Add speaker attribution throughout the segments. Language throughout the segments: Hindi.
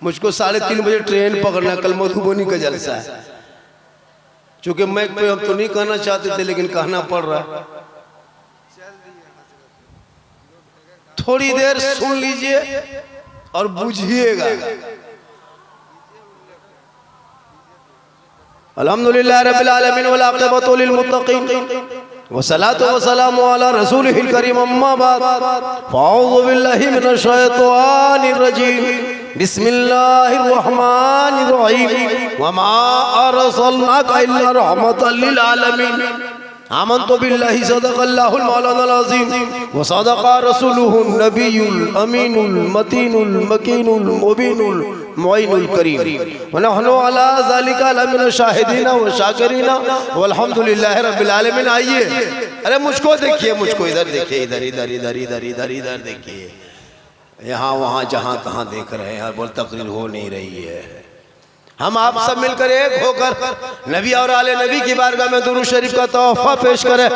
Speaker 1: मुझको 3:30 बजे ट्रेन पकड़ना, कल मधुबनी का जलसा है। चूंकि मैं पे हम तो नहीं कहना चाहते थे लेकिन कहना पड़ रहा। थोड़ी देर सुन लीजिए और बुझिएगा। अल्हम्दुलिल्लाह रब्बिल आलमीन वल आक़िबतु लिल मुत्तक़ीन वस्सलातु वस्सलामु अला रसूलिहिल करीम अम्मा बाद फ़अऊज़ु बिल्लाहि मिनश शैतानिर रजीम बिस्मिल्लाहिर रहमानिर रहीम वमा अरसलनाका इल्ला रहमतल लिल आलमीन आमन्तु बिल्लाहि सदक़ल्लाहुल मौलानाल अज़ीम व सदक़ा रसूलुहुन नबियुल अमीनुल मतीनुल मकीनुल मुबीनुल मुईनुल करीम व नहनु अला ज़ालिका लमिन शाहिदीना व शाकिरीना वल्हम्दुलिल्लाहि रब्बिल आलमीन। आइए, अरे मुझको देखिए, मुझको इधर देखिए, इधर इधर इधर इधर इधर इधर देखिए, यहाँ वहाँ जहाँ तहाँ देख रहे हैं, बोल तकरीर हो नहीं रही है। हम आप सब मिलकर एक होकर नबी और आले नबी की बारगाह में दुरूद शरीफ का तोहफा पेश करें,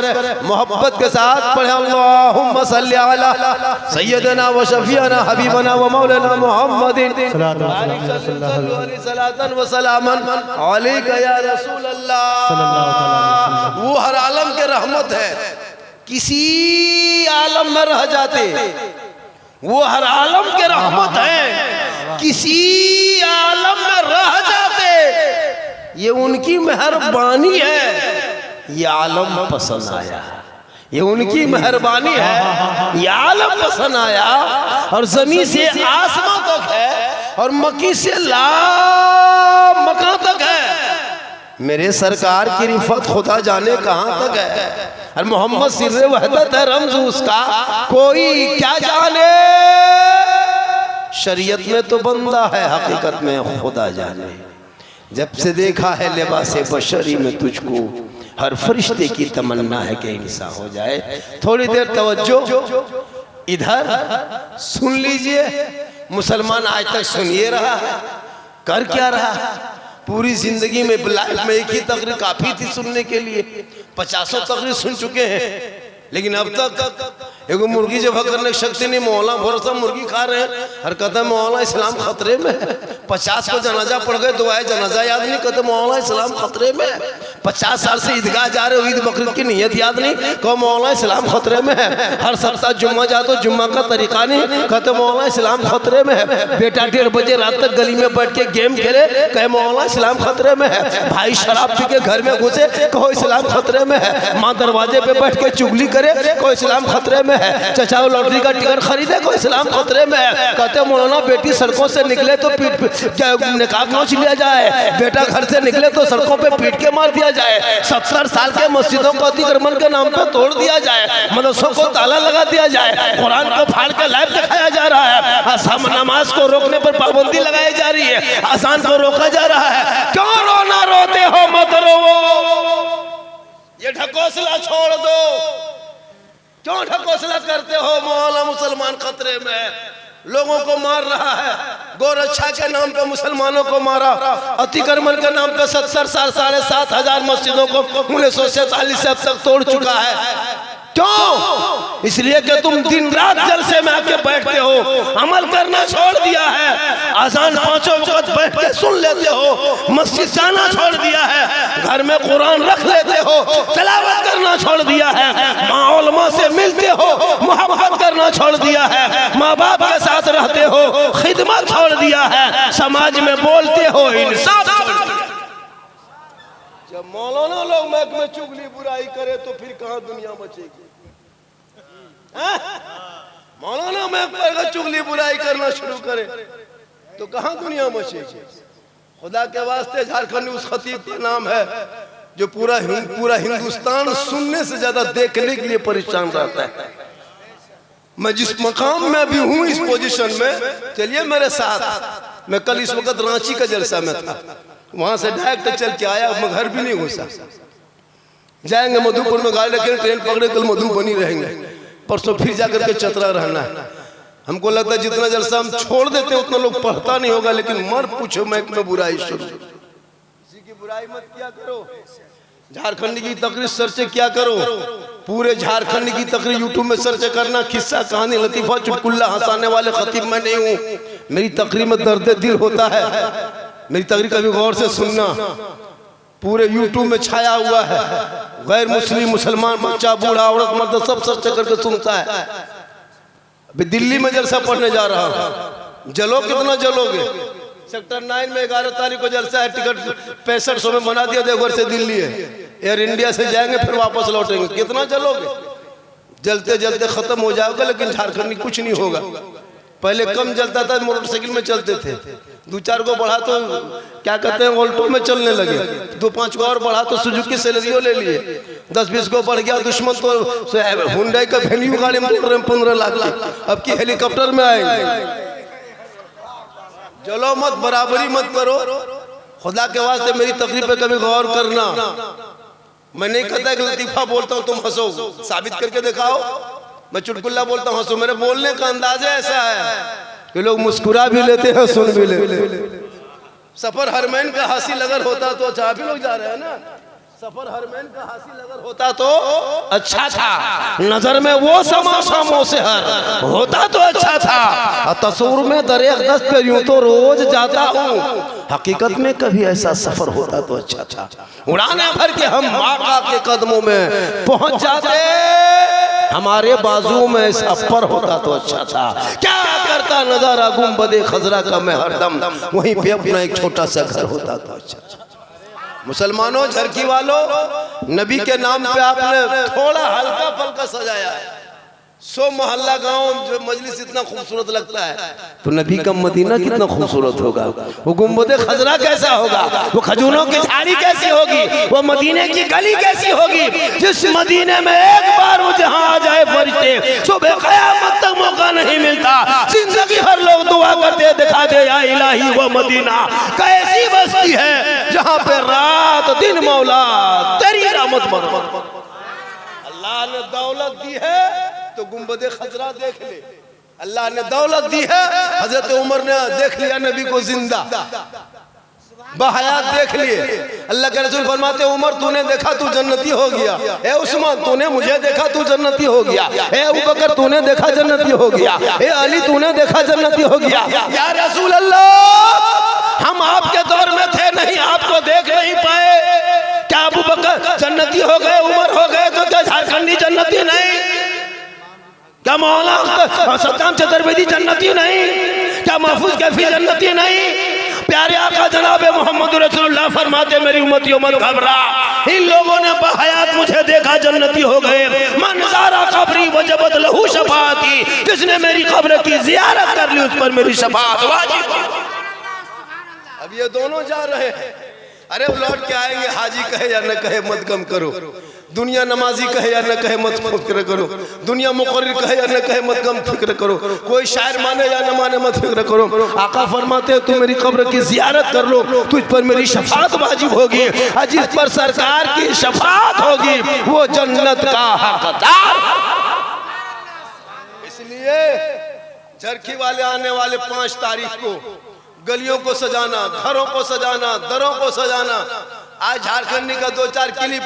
Speaker 1: मोहब्बत के साथ पढ़े अल्लाहुम्मा सल्ली अला सय्यदना व शफीअना हबीबना व मौलाना मुहम्मदिन सलातन व सलामन अलैका या रसूल अल्लाह। वो हर आलम के रहमत है, किसी आलम में रह जाते, वो हर आलम के रहमत है, किसी आलम में रह जाते, ये उनकी मेहरबानी है, ये आलम पसंद आया, ये उनकी मेहरबानी है, ये आलम पसंद आया। और जमीन से आसमां तक है और मक्की से ला मकां तक है। मेरे सरकार की रिफत खुदा जाने कहां तक है, और मोहम्मद सिर्रे वहदत है रमज उसका कोई क्या जाने। शरीयत में तो बंदा है, हकीकत में खुदा जाने। जब से देखा है लिबासे बशरी में तुझको, हर फरिश्ते की तमन्ना है कि इंसान हो जाए। थोड़ी देर तवज्जो इधर सुन लीजिए। मुसलमान आज तक सुनिए रहा है, कर क्या रहा है? पूरी जिंदगी में लाइफ में एक ही तकरीर काफी थी सुनने के लिए, 50 तकरीर सुन चुके हैं, लेकिन अब तक एगो मुर्गी जब करने की शक्ति नहीं। मौला भरोसा मुर्गी खा रहे हैं और कहते मौला इस्लाम खतरे में है। 50 को जनाजा पड़ गए, दुआए जनाजा याद नहीं, कहते मौला इस्लाम खतरे में है। 50 साल से ईदगाह जा रहे हो, ईद बकरीद की नियत याद नहीं, कहो मौला इस्लाम खतरे में है। हर सप्ताह जुम्मा जाते हो, जुम्मा का तरीका नहीं, कहते मौला इस्लाम खतरे में है। बेटा 1:30 बजे रात तक गली में बैठ के गेम खेले, कहे मौला इस्लाम खतरे में है। भाई शराब पी के घर में घुसे, कहो इस्लाम खतरे में है। माँ दरवाजे पे बैठ के चुगली करे, कोई इस्लाम खतरे में है। चचा लॉटरी का टिकट खरीदे, कोई इस्लाम खतरे में है। कहते मौलाना बेटी सड़कों से निकले तो निकाब नोच लिया जाए, बेटा घर से निकले तो सड़कों पे पीट के मार दिया जाए, 70 साल के मस्जिदों को अतिक्रमण के नाम पे तोड़ दिया जाए, मदरसों को ताला लगा दिया जाए, कुरान को फाड़ के लाइव दिखाया जा रहा है, नमाज को रोकने पर पाबंदी लगाई जा रही है, आसान को रोका जा रहा है। क्यों रोना रोते हो, मत रो, ये ढकोसला छोड़ दो। क्यों ढकोसला करते हो? मौला मुसलमान खतरे में, लोगों को मार रहा है। गोरक्षा के नाम पे मुसलमानों को मारा, अतिक्रमण के नाम पे 70 साल 7,500 मस्जिदों को 1947 से अब तक तोड़ चुका है। क्यों? इसलिए कि तुम दिन रात जलसे में आके बैठते हो, अमल करना छोड़ दिया है। आजान 5 वक्त बैठ के सुन लेते हो, मस्जिद जाना छोड़ दिया है, घर में कुरान रख लेते हो, तिलावत करना छोड़ दिया है, माँ उलमा से मिलते हो, मोहब्बत करना छोड़ दिया है, माँ बाप के साथ रहते हो, खिदमत छोड़ दिया है, समाज में बोलते हो, इंसाफ छोड़ दिया। जब मौलाना लोग महक में चुगली बुराई करे तो फिर कहाँ दुनिया बचेगी? मौलाना महक पर चुगली बुराई करना शुरू करे तो कहाँ दुनिया बचेगी? खुदा के वास्ते झारखंड उस खतीब का नाम है जो पूरा हिंदुस्तान सुनने से ज्यादा देखने के लिए परेशान रहता है। मैं जिस मकाम में अभी हूँ, इस पोजीशन में, चलिए मेरे साथ। मैं कल इस वक्त रांची का जलसा में था, वहां से डायरेक्ट चल के आया, मैं घर भी नहीं घुसा। जाएंगे मधुपुर में गाड़ी लेकर, ट्रेन पकड़े कल मधुबनी रहेंगे, परसों फिर जाकर के चतरा रहना है। हमको लगता है जितना जलसा हम छोड़ देते उतना लोग पढ़ता नहीं होगा, लेकिन मर पूछो महक में बुराई शुरू। किसी की बुराई मत किया करो। झारखंड की तकरीर सर्च क्या करो, पूरे झारखंड की तकरीर यूट्यूब में सर्च करना, किस्सा कहानी लतीफा चुटकुल्ला हंसाने वाले खतीब मैं नहीं हूँ। मेरी तकरीर में दर्द दिल होता है। मेरी तकरीर कभी गौर से सुनना, पूरे यूट्यूब में छाया हुआ है। गैर मुस्लिम, मुसलमान, बच्चा, बूढ़ा, औरत, मर्द सब सर्च करके सुनता है। अभी दिल्ली में जलसा पढ़ने जा रहा हूँ। जलो कितना जलोगे? सेक्टर 9 में 11 तारीख को जलसा है। टिकट 6500 में बना दिया, देवघर से दिल्ली है। एयर इंडिया से जाएंगे फिर वापस लौटेंगे। कितना जलोगे? जलते जलते खत्म हो जाओगे। लेकिन झारखंड में कुछ नहीं होगा। पहले कम जलता था, मोटरसाइकिल में चलते थे। 2-4 को बढ़ा तो क्या कहते हैं, ऑल्टो में चलने लगे। 2-5 को और बढ़ा तो सुजुकी सेलेरियो ले लिए। 10-20 को बढ़ गया दुश्मन तो हुंडई का वेन्यू गाड़ी में 15 लाख की। अब की हेलीकॉप्टर में आएंगे। चलो मत, बराबरी मत करो। खुदा के वास्ते मेरी तकरीर पे कभी गौर करना। मैं नहीं कहता कि लतीफा बोलता हूँ तुम हंसो, साबित करके दिखाओ। मैं चुटकुल्ला बोलता हूँ हंसो। मेरे बोलने का अंदाज ऐसा है कि लोग मुस्कुरा भी लेते हैं, सुन भी लेते हैं। सफर हरमैन का हासिल अगर होता तो अच्छा, भी लोग जा रहे हैं ना। सफर हरमैन का हासिल अगर होता तो अच्छा था। नजर में वो समा शामों से हर होता तो अच्छा था। तस्वीर में दरे अक़दस पे यूं तो रोज जाता हूँ। हकीकत में कभी ऐसा सफर होता तो अच्छा था। उड़ाने भर के हम माका के कदमों में पहुंच जाते। हमारे बाजुओं में ऐसा पर होता तो अच्छा था। क्या करता नजारा गुंबदे खजरा का मैं हरदम, वहीं पे अपना एक छोटा सा घर होता तो अच्छा था। मुसलमानों, झरकी वालों, नबी के नाम पे आपने थोड़ा हल्का फल्का सजाया है। 100 मोहल्ला गांव जो मजलिस इतना खूबसूरत लगता है, तो नबी का मदीना कितना खूबसूरत होगा। वो गुंबदे खजरा कैसा होगा, वो खजूरों की झाड़ी कैसी होगी, वो मदीने की गली कैसी होगी, जिस मदीने में एक बार वो जहां आ जाए फरिश्ते, सुबह क़यामत तक मौका नहीं मिलता। जिंदगी भर लोग दुआ करते, दिखा दे या इलाही वो मदीना कैसी बस्ती है जहां पे रात दिन मौला तेरी रहमत बरकत। अल्लाह ने दौलत दी है तो गुंबदे खजरा देख ले। अल्लाह ने दौलत दी है, हजरत उमर ने देख लिया नबी को जिंदा बहयात देख लिए। अल्लाह के रसूल फरमाते, उमर तूने देखा तू जन्नती हो गया। ए उस्मान तूने मुझे देखा तू जन्नती हो गया। ए अबू बकर तूने देखा जन्नती हो गया। ए अली तूने देखा जन्नती हो गया। या रसूल अल्लाह, हम आपके दौर में थे नहीं, आपको देख नहीं पाए। क्या अबू बकर जन्नती हो गए, उमर हो गए, तो क्या झारखंडी जन्नती नहीं? क्या मौलाना सद्दाम चतुर्वेदी जन्नती नहीं? क्या महफूज कैफी जन्नती नहीं? प्यारे आका जनाब मोहम्मद रसूलुल्लाह फरमाते, मेरी उम्मतियों मत घबरा, इन लोगों ने बहयात मुझे देखा जन्नती हो गए। मन ज़ारा कब्री वजबत लहू शफाअती, जिसने मेरी कब्र की जियारत कर ली उस पर मेरी शफाअत वाजिब। अब ये दोनों जा रहे हैं। अरे लौट के आएंगे, हाजी कहे या न कहे मत गम करो। दुनिया नमाजी कहे या न कहे मत फिक्र करो। दुनिया मुकर्रिर कहे या न कहे मत गम फिक्र करो। कोई शायर माने या न माने मत फिक्र करो। आका फरमाते, तू मेरी कब्र की जियारत कर लो, तुझ पर मेरी शफाअत वाजिब होगी। जिस पर सरकार की शफाअत होगी वो जन्नत का हकदार। इसलिए झरकी वाले आने वाले 5 तारीख को गलियों को सजाना, घरों को सजाना, दरों को सजाना। आज झारखंडी का 2-4 क्लिप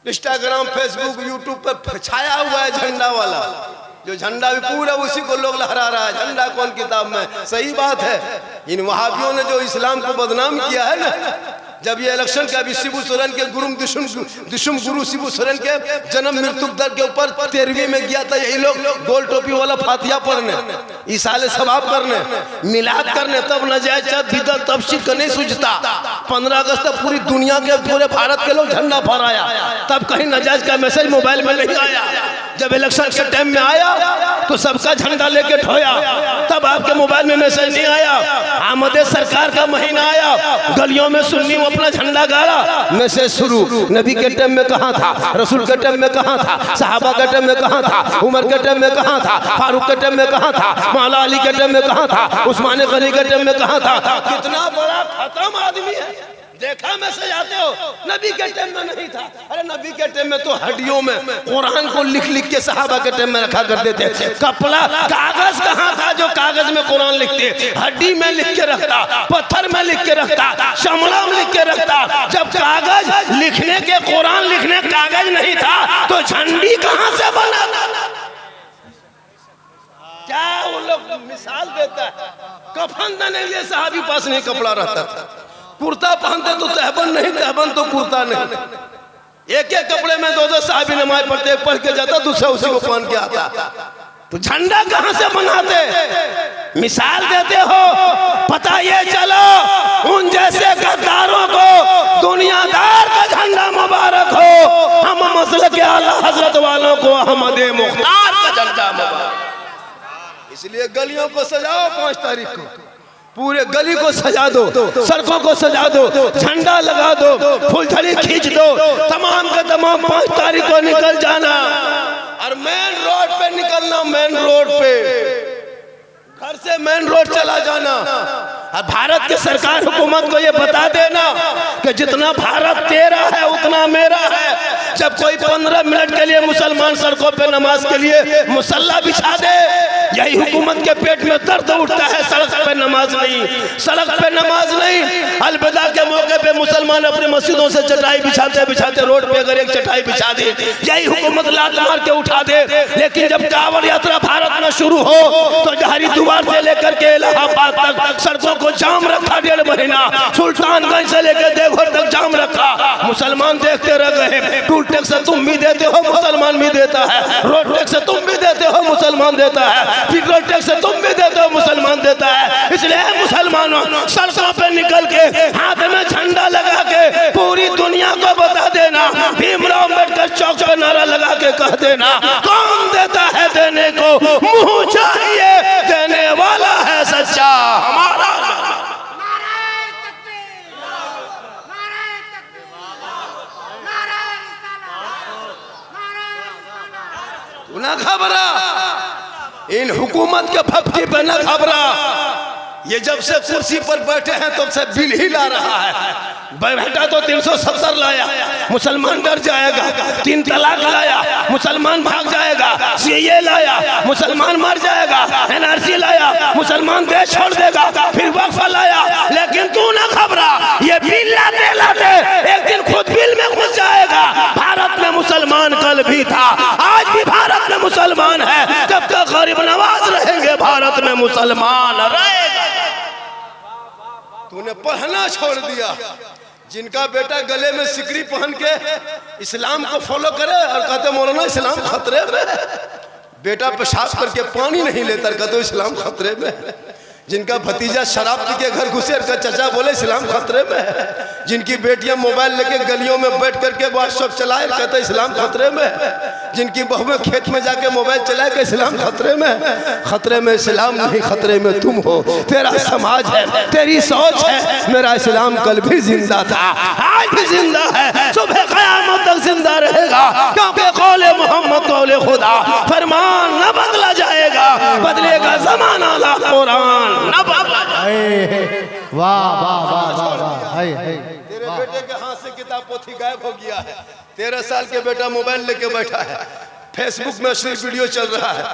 Speaker 1: इंस्टाग्राम, फेसबुक, यूट्यूब पर छाया हुआ है झंडा वाला। जो झंडा भी पूरा उसी को लोग लहरा रहा है। झंडा कौन किताब में? सही बात है। इन वहाबियों ने जो इस्लाम को बदनाम किया है ना, जब ये इलेक्शन का, अभी शिबू सोरेन के दुश्मन गुरु शिबू सोरेन के जन्म मृत्यु दर के ऊपर 13वीं में गया था यही लोग गोल टोपी वाला फातिया पढ़ने, इसाले सवाब करने, मिलाद करने, तब नजायज बिदअत तफसीर का नहीं सूझता। 15 अगस्त तक पूरी दुनिया के, पूरे भारत के लोग झंडा फहराया, तब कहीं नजायज का मैसेज मोबाइल में नहीं आया। जब इलेक्शन के टाइम में आया तो सबका झंडा लेके ठोया, तब आपके मोबाइल में मैसेज नहीं आया। आमद सरकार का महीना आया, गलियों में सुन्नी अपना झंडा गाड़ा, मैसेज शुरू। नबी के टाइम में कहाँ था, रसूल के टाइम में कहाँ था, सहाबा के टाइम में कहाँ था, उमर के टाइम में कहाँ था, फारूक के टाइम में कहाँ था, मौला अली के टाइम में कहाँ था, उस्मान गनी के टाइम में कहाँ था। कितना बड़ा खत्म आदमी है। देखा मैसेज आते हो, नबी के टाइम में नहीं था। अरे नबी के टाइम में तो हड्डियों में कुरान को लिख लिख के सहाबा के टाइम में रखा करते थे। कपड़ा कागज कहाँ था जो कागज में कुरान लिखते? हड्डी में लिख के रखता, पत्थर में लिख के रखता, चमड़ा में लिख के रखता। जब कागज लिखने के, कुरान लिखने कागज नहीं था तो झंडी कहाँ से बना? क्या क्या वो लोग मिसाल देता है, कफन देने के लिए साहबी पास नहीं कपड़ा रहता था, कुर्ता पहनते तो तहबन नहीं, तहबन तो कुर्ता नहीं, एक एक कपड़े में दो दो साहबी नमाज पढ़ते, एक पढ़ के जाता दूसरा उसी को पहन के आता। तो झंडा कहां से बनाते, मिसाल देते हो, पता ये चलो उन जैसे गद्दारों को दुनियादार का झंडा मुबारक हो, हम मसले के आला हजरत वालों को अहमद मुख्तार का झंडा मुबारक। इसलिए गलियों को सजाओ 5 तारीख को, पूरे गली को सजा दो, सड़कों को सजा दो, झंडा लगा दो, फुलझड़ी खींच दो, तमाम के तमाम 5 तारीख को निकल जाना और मेन रोड पे निकलना, मेन रोड पे घर से मेन रोड चला जाना। और भारत की सरकार हुकूमत को ये बता देना कि जितना भारत तेरा है उतना मेरा है। जब कोई 15 मिनट के लिए मुसलमान सड़कों पे नमाज के लिए मुसल्ला बिछा दे, यही हुकूमत के पेट में दर्द उठता है, सड़क पे नमाज नहीं, सड़क पे नमाज नहीं। अलविदा के मौके पे मुसलमान अपनी मस्जिदों से चटाई बिछाते बिछाते रोड पे अगर एक चटाई बिछा दे, यही हुकूमत लात मार के उठा दे। लेकिन जब कांवड़ यात्रा भारत में शुरू हो तो हरिद्वार से लेकर के इलाहाबाद तक सड़कों को जाम रखा 1.5 महीना, सुल्तानगंज से लेकर देवघर तक जाम रखा, मुसलमान देखते रह गए। टूल टैक्स तुम भी देते हो, मुसलमान भी देता है, रोड टैक्स तुम भी देते हो, मुसलमान देता है, पेट्रोल टैक्स तुम भी देते हो, मुसलमान देता है। इसलिए मुसलमानों सड़कों पे निकल के हाथ में झंडा लगा के पूरी दुनिया को बता देना, भीमराव अम्बेडकर चौक पर नारा लगा के कह देना, कौन देता है देने को मुंह चाहिए, देने वाला है सच्चा हमारा। ना घबरा, इन हुकूमत के फपकी पे न घबरा। ये जब से कुर्सी पर बैठे हैं तब से बिल ही ला रहा है। बैठा तो 370 लाया, मुसलमान डर जाएगा, 3 तलाक लाया, मुसलमान भाग जाएगा, सीए लाया, मुसलमान मर जाएगा, एनआरसी लाया, मुसलमान देश छोड़ देगा, फिर वक्फ लाया। लेकिन तू ना घबरा, ये बिल लाते लाते एक दिन खुद बिल में घुस जाएगा। भारत में मुसलमान कल भी था, आज भी भारत में मुसलमान है, जब तक गरीब नवाज रहेंगे भारत में मुसलमान रहेगा। तूने पढ़ना छोड़ दिया। जिनका बेटा गले में सिकड़ी पहन के इस्लाम को फॉलो करे और कहते मौलाना इस्लाम खतरे में, बेटा पेशाब करके पानी नहीं लेता कहते इस्लाम खतरे में। जिनका भतीजा शराब पी के घर घुसे और चचा बोले इस्लाम खतरे में है। जिनकी बेटियां मोबाइल लेके गलियों में बैठ करके व्हाट्सएप चलाए कहते इस्लाम खतरे में है। जिनकी बहुएं खेत में जाके मोबाइल चलाए कि इस्लाम खतरे में है। खतरे में इस्लाम नहीं, खतरे में तुम हो, तेरा समाज है, तेरी सोच है। मेरा इस्लाम कल भी जिंदा था, आज भी जिंदा है, सुबह क़यामत तक जिंदा रहेगा, क्योंकि कौले मोहम्मद कौले खुदा, फरमान न बदला जाएगा, बदलेगा ज़माना ला कुरान।
Speaker 2: वाह वाह वाह वाह।
Speaker 1: तेरे बेटे के हाथ से किताब पोथी गायब हो गया है। 13 साल के बेटा मोबाइल लेके बैठा है, फेसबुक में अश्लील वीडियो चल रहा है।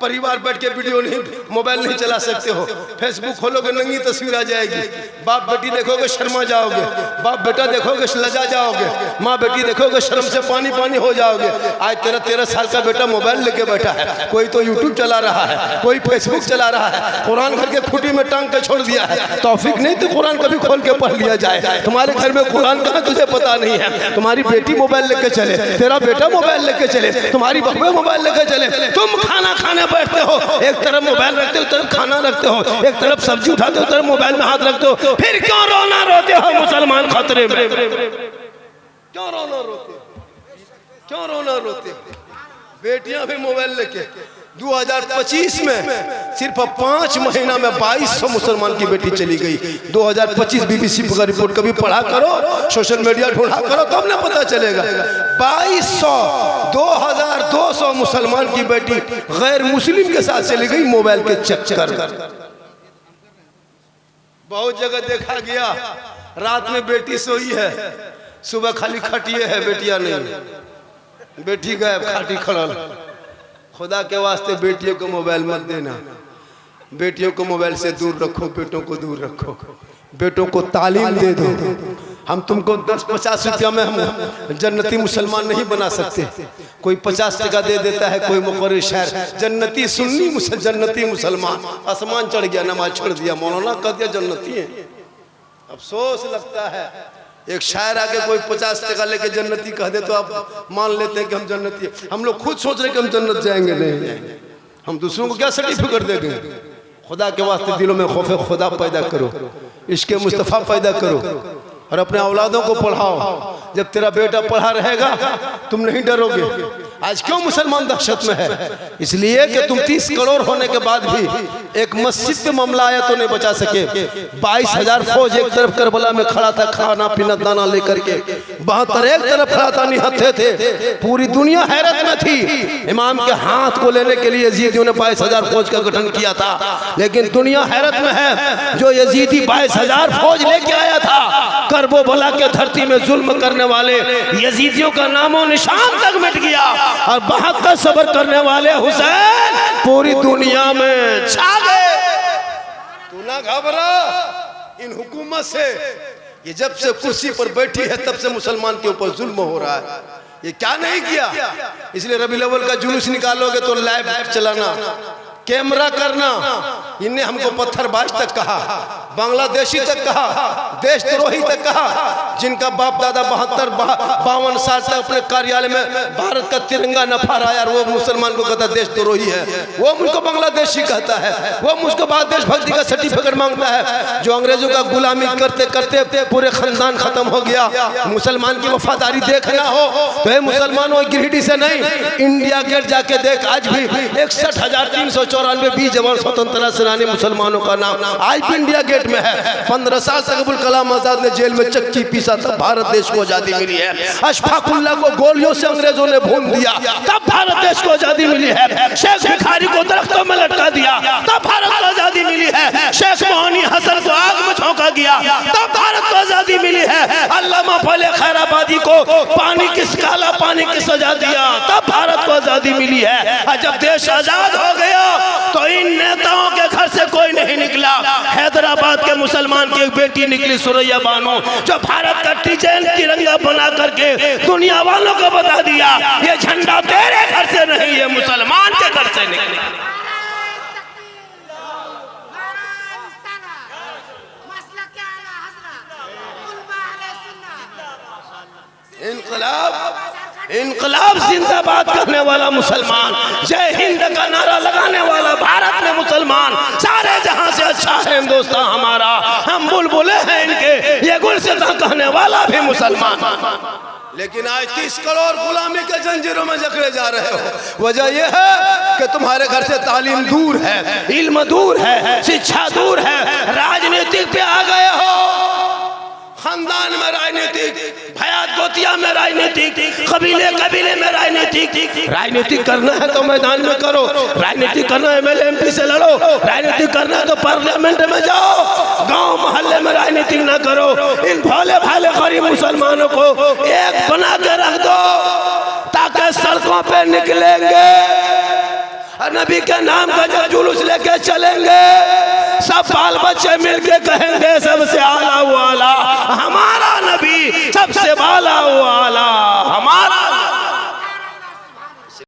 Speaker 1: परिवार बैठ के वीडियो नहीं, मोबाइल नहीं चला सकते हो। फेसबुक खोलोगे नंगी तस्वीर आ जाएगी। बाप बेटी देखोगे शर्मा जाओगे, बाप बेटा देखोगे लजा जाओगे, माँ बेटी देखोगे शर्म से पानी पानी हो जाओगे। आज तेरा 13 साल का बेटा मोबाइल लेके बैठा है, कोई तो यूट्यूब चला रहा है, कोई फेसबुक चला रहा है, कुरान घर के खूंटी में टांग के छोड़ दिया है। तौफीक नहीं तो कुरान कभी खोल के पढ़ लिया जाए। तुम्हारे घर में कुरान कहाँ तुझे पता नहीं है। तुम्हारी बेटी मोबाइल लेके चले, तेरा बेटा मोबाइल लेके चले, तुम्हारी बहुएं मोबाइल लेके चले, तुम खाना खाने बैठते हो, एक तरफ मोबाइल रखते हो, एक तरफ खाना रखते हो, एक तरफ सब्जी उठाते हो, एक तरफ मोबाइल में हाथ रखते हो। फिर क्यों रोना रोते हो मुसलमान खतरे में? क्यों रोना रोते, क्यों रोना रोते? बेटियां भी मोबाइल लेके 2025 में सिर्फ 5 महीना में 2200 मुसलमान की बेटी चली गई। 2025 बीबीसी का रिपोर्ट कभी पढ़ा करो, सोशल मीडिया ढूंढा करो, तब ना पता चलेगा। 2200 2200 मुसलमान की बेटी गैर मुस्लिम के साथ चली गई मोबाइल के चक्कर। बहुत जगह देखा गया, रात में बेटी सोई है, सुबह खाली खटिए है, बेटियां नहीं, बेटी गायब, खाटी खड़ल। खुदा के वास्ते बेटियों को मोबाइल मत देना, बेटियों को मोबाइल से दूर रखो, बेटों को दूर रखो, बेटों को तालीम दे दो, हम तुमको 10-50 रुपया में हम जन्नती मुसलमान नहीं बना सकते। कोई 50 टका दे देता है, कोई मुकर्रर शहर जन्नती सुन्नी जन्नती मुसलमान, आसमान चढ़ गया, नमाज छोड़ दिया, मौलाना कह दिया जन्नती है। अफसोस लगता है, एक शायर आके कोई 50 टका लेके जन्नती कह दे तो आप मान लेते हैं कि हम जन्नती हैं। हम लोग खुद सोच रहे हैं कि हम जन्नत जाएंगे, नहीं जाएंगे। हम दूसरों को क्या सर्टिफिकेट देंगे? खुदा के वास्ते दिलों में खौफ खुदा पैदा करो, इश्क़ मुस्तफ़ा पैदा करो और अपने औलादों को पढ़ाओ। जब तेरा बेटा पढ़ा रहेगा तुम नहीं डरोगे। आज क्यों मुसलमान दहशत में है? इसलिए कि तुम 30 करोड़ होने के बाद भी एक मस्जिद पे मामला आया तो नहीं बचा सके। 22,000 फौज एक तरफ करबला में खड़ा था, खाना पीना दाना लेकर के, 72 एक तरफ खड़ा था, निहत्थे थे। पूरी दुनिया हैरत में थी। इमाम के हाथ को लेने के लिए यजीदियों ने 22,000 फौज का गठन किया था, लेकिन दुनिया हैरत में है। जो यजीदी 22,000 फौज लेके आया था, करबो भला के धरती में जुल्म करने वाले यजीदियों का नामो निशान तक मिट गया और 72 सब्र करने वाले हुसैन पूरी दुनिया में छा गए। तू ना घबरा इन हुकूमत से। ये जब से कुर्सी पर बैठी है तब से मुसलमान के ऊपर जुल्म हो रहा है। ये क्या नहीं किया? इसलिए रबीउल अव्वल का जुलूस निकालोगे तो लाइव चलाना, कैमरा करना। इनने हमको पत्थरबाज तक कहा, बांग्लादेशी तक कहा, देशद्रोही तक कहा। जिनका बाप दादा 72-52 साल तक अपने कार्यालय में भारत का तिरंगा न फहराया, वो मुसलमान को कहता देशद्रोही है, वो मुझको बांग्लादेशी कहता है, वो मुझको बाद देशभक्ति का सर्टिफिकेट मांगता है। जो अंग्रेजों का गुलामी करते करते पूरे खानदान खत्म हो गया। मुसलमान की वफादारी देखना हो तो ये मुसलमानों गिरिडीह से नहीं, इंडिया गेट जाके देख। आज भी 61,394 वीर जवान स्वतंत्रता सेनानी मुसलमानों का नाम आज भी इंडिया गेट में है। 15 साल तक अबुल कलाम आजाद ने जेल में चक्की पीसा, तब भारत देश को आजादी मिली है। अशफाकुल्लाह को गोलियों से अंग्रेजों ने भून दिया, तब भारत देश को आजादी मिली है। शेख भिखारी को दरख्तों में लटका दिया, तब भारत को आजादी मिली है। शेख मोहनी हसन को आग में झोंका गया, तब भारत को आजादी मिली है। अल्लामा फले खैराबादी को काला पानी की सजा दिया, तब भारत को आजादी मिली है। जब देश आजाद हो गया तो इन नेताओं के घर से कोई नहीं निकला। हैदराबाद के मुसलमान की एक बेटी निकली, सुरैया बानो, जो भारत का डिजाइन तिरंगा बना करके दुनिया वालों को बता दिया ये झंडा तेरे घर से नहीं, ये मुसलमान के घर से निकला। इनकलाब जिंदाबाद करने वाला मुसलमान, जय हिंद का नारा लगाने वाला भारत में मुसलमान, सारे जहां से अच्छा है हिंदुस्तान हमारा, हम बुलबुले हैं इनके, ये गुलसितां कहने वाला भी मुसलमान। लेकिन आज 30 करोड़ गुलामी के जंजीरों में जकड़े जा रहे हो। वजह यह है कि तुम्हारे घर से तालीम दूर है, इल्म दूर है, शिक्षा दूर है, राजनीतिक पे आ गए हो। खानदान में राजनीतिक, भयात गोतिया में राजनीतिक, कबीले कबीले में राजनीतिक। राजनीतिक करना है तो मैदान में करो, राजनीतिक करना है एमएलए एमपी से लड़ो, राजनीतिक करना है तो पार्लियामेंट में जाओ, गांव मोहल्ले में राजनीतिक ना करो। इन भोले भाले गरीब मुसलमानों को एक बना के रख दो ताकि सड़कों पे निकलेंगे और नबी के नाम का जब जुलूस लेके चलेंगे सब बाल बच्चे मिलके कहेंगे सबसे आला वाला हमारा नबी, सबसे बाला वाला।